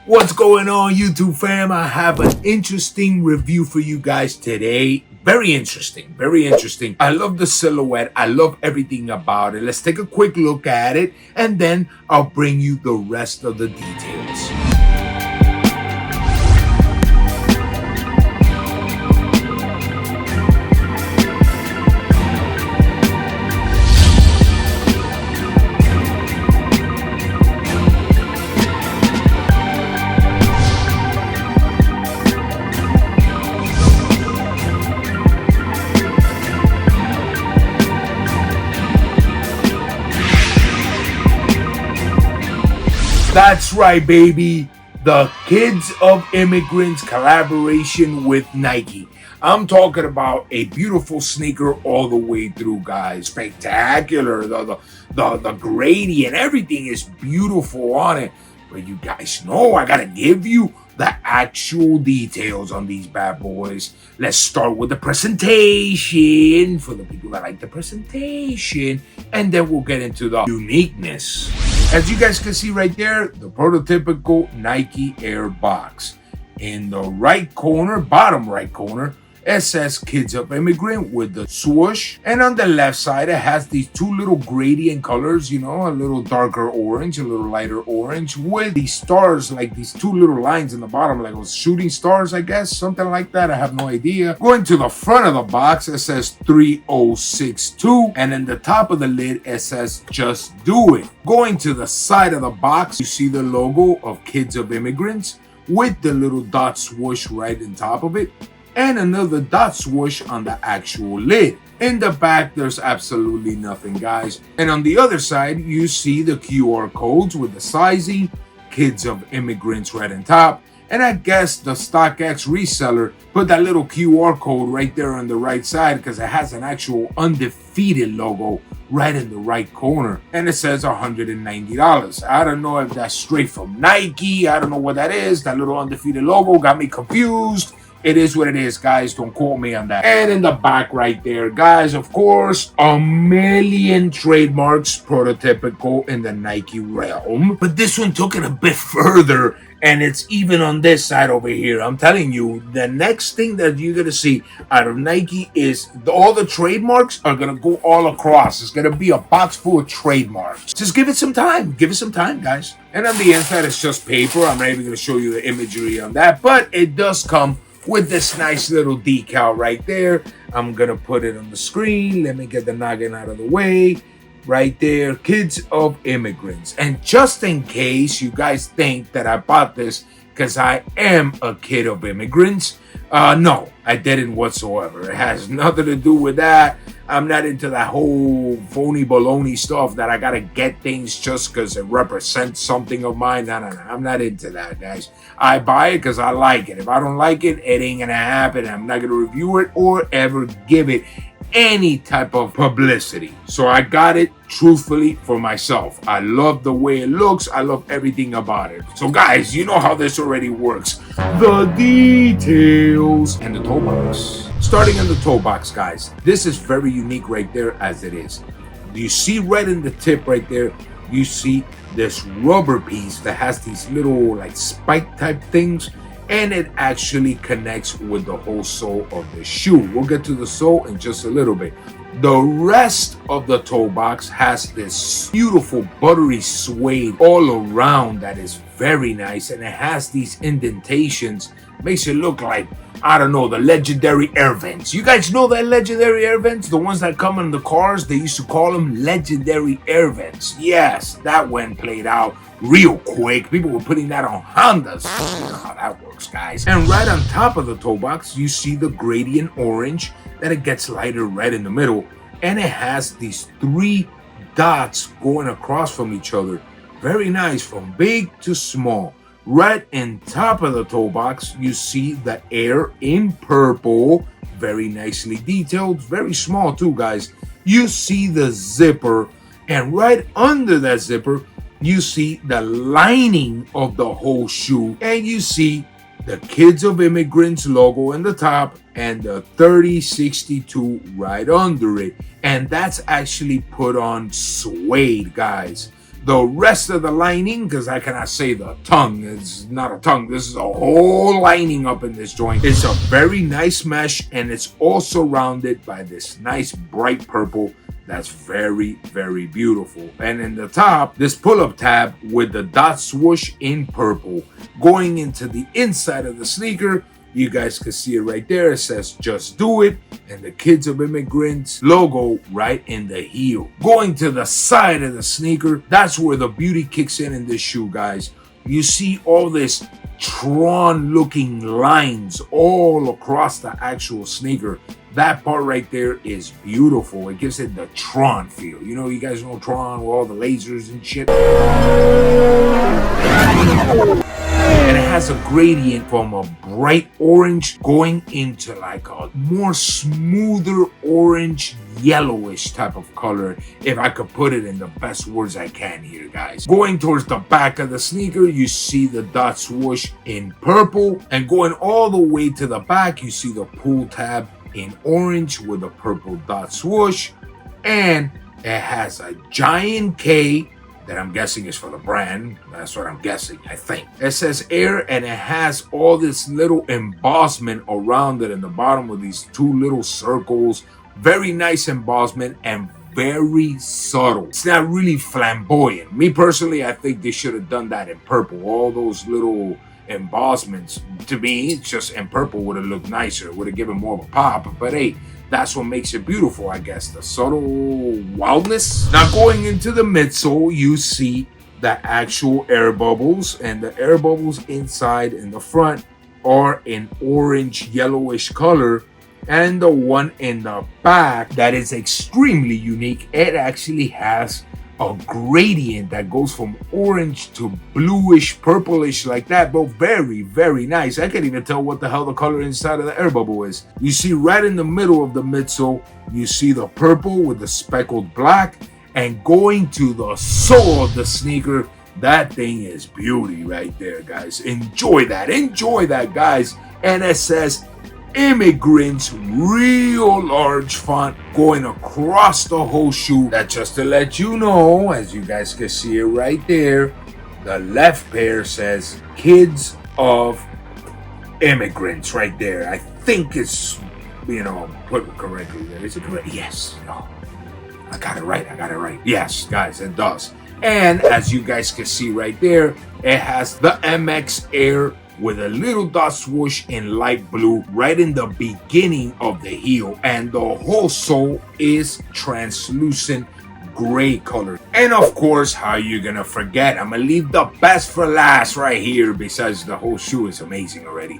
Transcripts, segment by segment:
What's going on, YouTube fam? I have an interesting review for you guys today. Very interesting, very interesting. I love the silhouette. I love everything about it. Let's take a quick look at it, and then I'll bring you the rest of the details. That's right, baby. The Kids of Immigrants collaboration with Nike. I'm talking about a beautiful sneaker all the way through, guys. Spectacular. The gradient, everything is beautiful on it. But you guys know I gotta give you the actual details on these bad boys. Let's start with the presentation for the people that like the presentation, and then we'll get into the uniqueness. As you guys can see right there, the prototypical Nike Air box. In the right corner, bottom right corner, it says Kids of Immigrant with the swoosh. And on the left side, it has these two little gradient colors, you know, a little darker orange, a little lighter orange, with these stars, like these two little lines in the bottom, like those shooting stars, I guess, something like that. I have no idea. Going to the front of the box, it says 3062. And in the top of the lid, it says Just Do It. Going to the side of the box, you see the logo of Kids of Immigrants with the little dot swoosh right on top of it, and another dot swoosh on the actual lid. In the back, there's absolutely nothing, guys. And on the other side, you see the QR codes with the sizing, Kids of Immigrants right on top. And I guess the StockX reseller put that little QR code right there on the right side because it has an actual undefeated logo right in the right corner. And it says $190. I don't know if that's straight from Nike. I don't know what that is. That little undefeated logo got me confused. It is what it is, guys. Don't quote me on that. And in the back right there, guys, of course, a million trademarks prototypical in the Nike realm. But this one took it a bit further, and it's even on this side over here. I'm telling you, the next thing that you're going to see out of Nike is all the trademarks are going to go all across. It's going to be a box full of trademarks. Just give it some time. Give it some time, guys. And on the inside, it's just paper. I'm not even going to show you the imagery on that, but it does come with this nice little decal right there. I'm gonna put it on the screen. Let me get the noggin out of the way. Right there, Kids of Immigrants. And just in case you guys think that I bought this because I am a kid of immigrants, no, I didn't whatsoever. It has nothing to do with that. I'm not into that whole phony baloney stuff that I gotta get things just because it represents something of mine. No. I'm not into that, guys. I buy it because I like it. If I don't like it, it ain't gonna happen. I'm not gonna review it or ever give it any type of publicity. So I got it truthfully for myself. I love the way it looks. I love everything about it. So guys, you know how this already works. The details and the toe box. Starting in the toe box, guys. This is very unique right there as it is. You see right in the tip right there, you see this rubber piece that has these little like spike type things, and it actually connects with the whole sole of the shoe. We'll get to the sole in just a little bit. The rest of the toe box has this beautiful buttery suede all around that is very nice, and it has these indentations. Makes it look like, I don't know, the legendary air vents. You guys know that legendary air vents? The ones that come in the cars, they used to call them legendary air vents. Yes, that one played out real quick. People were putting that on Hondas. You know how that works, guys. And right on top of the toe box, you see the gradient orange, then it gets lighter red in the middle, and it has these three dots going across from each other. Very nice, from big to small. Right in top of the toe box, you see the Air in purple, very nicely detailed, very small too, guys. You see the zipper, and right under that zipper, you see the lining of the whole shoe, and you see the Kids of Immigrants logo in the top and the 3062 right under it. And that's actually put on suede, guys. The rest of the lining, because I cannot say the tongue, it's not a tongue, this is a whole lining up in this joint. It's a very nice mesh, and it's all surrounded by this nice bright purple that's very, very beautiful. And in the top, this pull-up tab with the dot swoosh in purple. Going into the inside of the sneaker, you guys can see it right there. It says "Just Do It" and the Kids of Immigrants logo right in the heel. Going to the side of the sneaker, that's where the beauty kicks in this shoe, guys. You see all this Tron looking lines all across the actual sneaker. That part right there is beautiful. It gives it the Tron feel. You know, you guys know Tron with all the lasers and shit. And it has a gradient from a bright orange going into like a more smoother orange yellowish type of color, if I could put it in the best words I can here, guys. Going towards the back of the sneaker, you see the dot swoosh in purple, and going all the way to the back, you see the pull tab in orange with a purple dot swoosh, and it has a giant K that I'm guessing is for the brand. That's what I'm guessing, I think. It says Air, and it has all this little embossment around it in the bottom with these two little circles. Very nice embossment and very subtle. It's not really flamboyant. Me personally, I think they should have done that in purple. All those little embossments, to me, it's just in purple would have looked nicer. Would have given more of a pop. But hey, that's what makes it beautiful, I guess. The subtle wildness. Now going into the midsole, you see the actual air bubbles, and the air bubbles inside in the front are in orange yellowish color, and the one in the back that is extremely unique. It actually has a gradient that goes from orange to bluish, purplish like that, but very, very nice. I can't even tell what the hell the color inside of the air bubble is. You see right in the middle of the midsole, you see the purple with the speckled black, and going to the sole of the sneaker, that thing is beauty right there, guys. Enjoy that, guys. And it says Immigrants, real large font going across the whole shoe. That just to let you know, as you guys can see it right there, the left pair says Kids of Immigrants right there. I think it's, you know, put it correctly there. Is it correct? Yes. No. I got it right. Yes, guys, it does. And as you guys can see right there, it has the MX Air with a little dot swoosh in light blue right in the beginning of the heel, and the whole sole is translucent gray color. And of course, how you gonna forget, I'm gonna leave the best for last right here, besides the whole shoe is amazing already.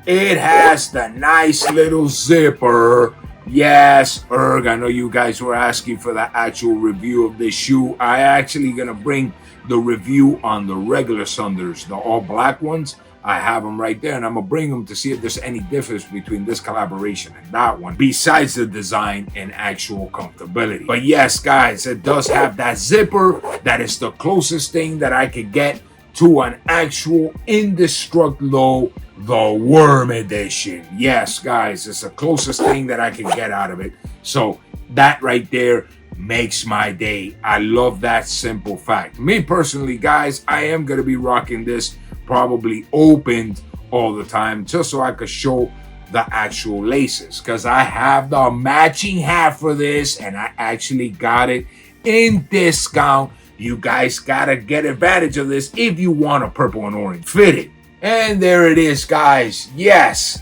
It has the nice little zipper. Yes, Erg, I know you guys were asking for the actual review of this shoe. I actually gonna bring the review on the regular SUNDRs, the all black ones. I have them right there, and I'm gonna bring them to see if there's any difference between this collaboration and that one, besides the design and actual comfortability. But yes, guys, it does have that zipper. That is the closest thing that I could get to an actual indestructible, the Worm Edition. Yes, guys, it's the closest thing that I can get out of it. So that right there makes my day. I love that simple fact. Me personally, guys, I am gonna be rocking this probably opened all the time, just so I could show the actual laces, because I have the matching hat for this, and I actually got it in discount. You guys gotta get advantage of this if you want a purple and orange fitted. And there it is, guys. Yes,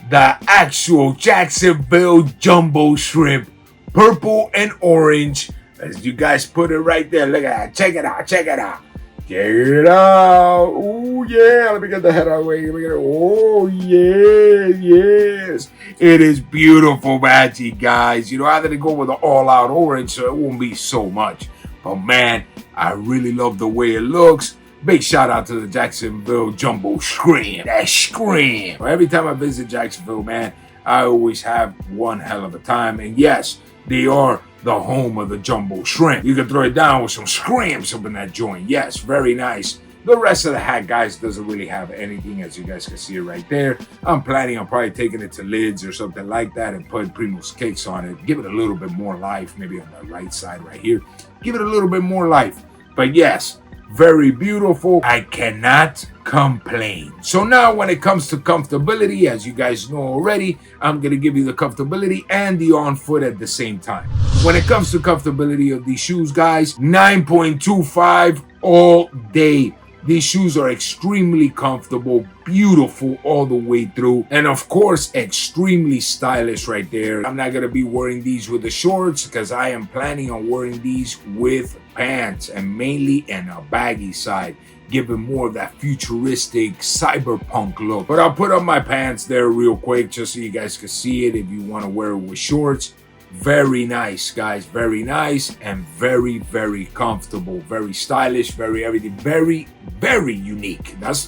the actual Jacksonville Jumbo Shrimp, purple and orange, as you guys put it right there. Look at that. Check it out. Check it out. Oh yeah, let me get the head out of the way. Let me get it. Oh yeah, yes. It is beautiful matching, guys. You know, I had to go with the all-out orange, so it won't be so much. But man, I really love the way it looks. Big shout out to the Jacksonville Jumbo Shrimp. That shrimp. Every time I visit Jacksonville, man, I always have one hell of a time. And yes, they are the home of the Jumbo Shrimp. You can throw it down with some shrimps up in that joint. Yes, very nice. The rest of the hat, guys, doesn't really have anything, as you guys can see it right there. I'm planning on probably taking it to Lids or something like that and putting Primo's Kicks on it. Give it a little bit more life, maybe on the right side right here. Give it a little bit more life. But yes, very beautiful. I cannot complain. So now when it comes to comfortability, as you guys know already, I'm going to give you the comfortability and the on foot at the same time. When it comes to comfortability of these shoes, guys, 9.25 all day. These shoes are extremely comfortable, beautiful all the way through, and of course, extremely stylish right there. I'm not gonna be wearing these with the shorts because I am planning on wearing these with pants, and mainly in a baggy side, giving more of that futuristic cyberpunk look. But I'll put on my pants there real quick just so you guys can see it if you want to wear it with shorts. Very nice, guys, very nice, and very, very comfortable, very stylish, very everything, very, very unique. That's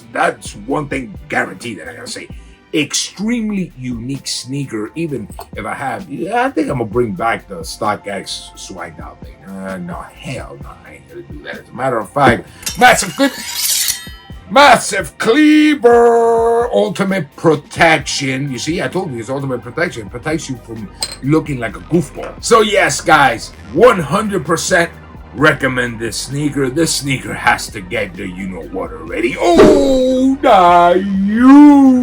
one thing guaranteed that I gotta say. Extremely unique sneaker. Even if I think I'm gonna bring back the StockX swagged out thing. No, hell no, I ain't gonna do that. As a matter of fact, massive cleaver, ultimate protection. You see, I told you it's ultimate protection. It protects you from looking like a goofball. So yes, guys, 100% recommend this sneaker. This sneaker has to get the you know what already. Oh, you!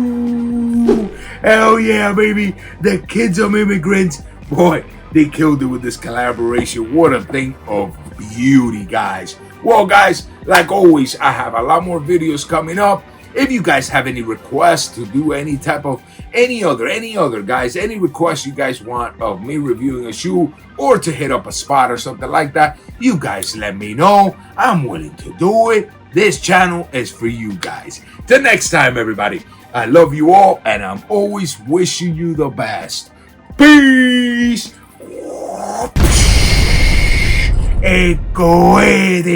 Hell yeah, baby! The kids of immigrants, boy, they killed it with this collaboration. What a thing of beauty, guys. Well, guys, like always, I have a lot more videos coming up. If you guys have any requests to do any type of any other guys, any requests you guys want of me reviewing a shoe or to hit up a spot or something like that, you guys let me know. I'm willing to do it. This channel is for you guys. Till next time, everybody, I love you all, and I'm always wishing you the best. Peace. ¡Ecoede!